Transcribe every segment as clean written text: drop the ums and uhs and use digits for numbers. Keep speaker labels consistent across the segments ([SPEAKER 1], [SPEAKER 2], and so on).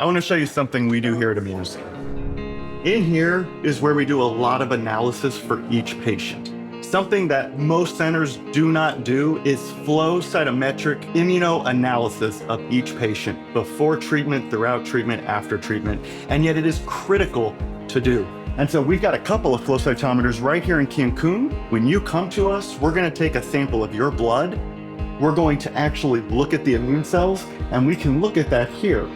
[SPEAKER 1] I want to show you something we do here at Immunocine. In here is where we do a lot of analysis for each patient. Something that most centers do not do is flow cytometric immuno-analysis of each patient before treatment, throughout treatment, after treatment, and yet it is critical to do. And so we've got a couple of flow cytometers right here in Cancun. When you come to us, we're going to take a sample of your blood. We're going to actually look at the immune cells, and we can look at that here.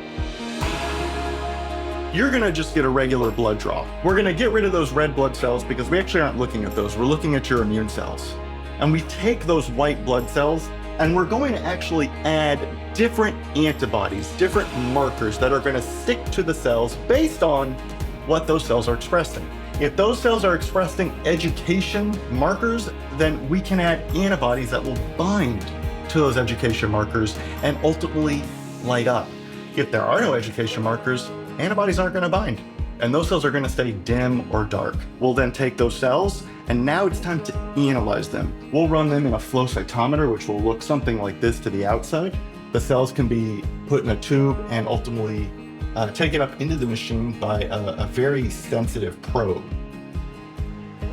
[SPEAKER 1] You're gonna just get a regular blood draw. We're gonna get rid of those red blood cells because we actually aren't looking at those. We're looking at your immune cells. And we take those white blood cells and we're going to actually add different antibodies, different markers that are gonna stick to the cells based on what those cells are expressing. If those cells are expressing education markers, then we can add antibodies that will bind to those education markers and ultimately light up. If there are no education markers, antibodies aren't going to bind, and those cells are going to stay dim or dark. We'll then take those cells, and now it's time to analyze them. We'll run them in a flow cytometer, which will look something like this to the outside. The cells can be put in a tube and ultimately taken up into the machine by a very sensitive probe.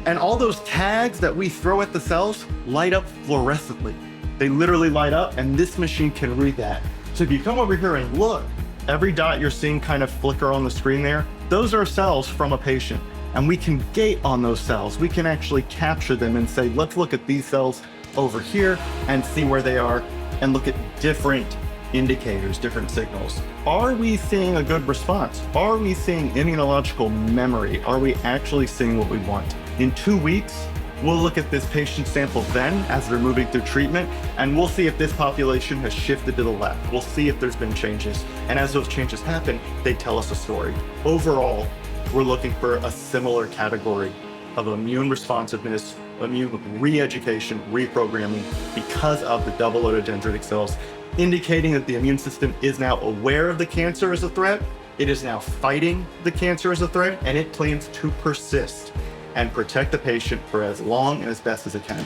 [SPEAKER 1] And all those tags that we throw at the cells light up fluorescently. They literally light up, and this machine can read that. So if you come over here and look, every dot you're seeing kind of flicker on the screen there, those are cells from a patient. And we can gate on those cells. We can actually capture them and say, let's look at these cells over here and see where they are and look at different indicators, different signals. Are we seeing a good response? Are we seeing immunological memory? Are we actually seeing what we want? In 2 weeks, we'll look at this patient sample then as they're moving through treatment, and we'll see if this population has shifted to the left. We'll see if there's been changes. And as those changes happen, they tell us a story. Overall, we're looking for a similar category of immune responsiveness, immune re-education, reprogramming because of the double-loaded dendritic cells, indicating that the immune system is now aware of the cancer as a threat. It is now fighting the cancer as a threat, and it plans to persist and protect the patient for as long and as best as it can.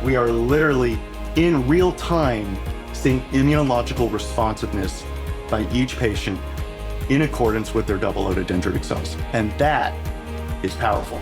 [SPEAKER 1] We are literally in real time seeing immunological responsiveness by each patient in accordance with their double-loaded dendritic cells. And that is powerful.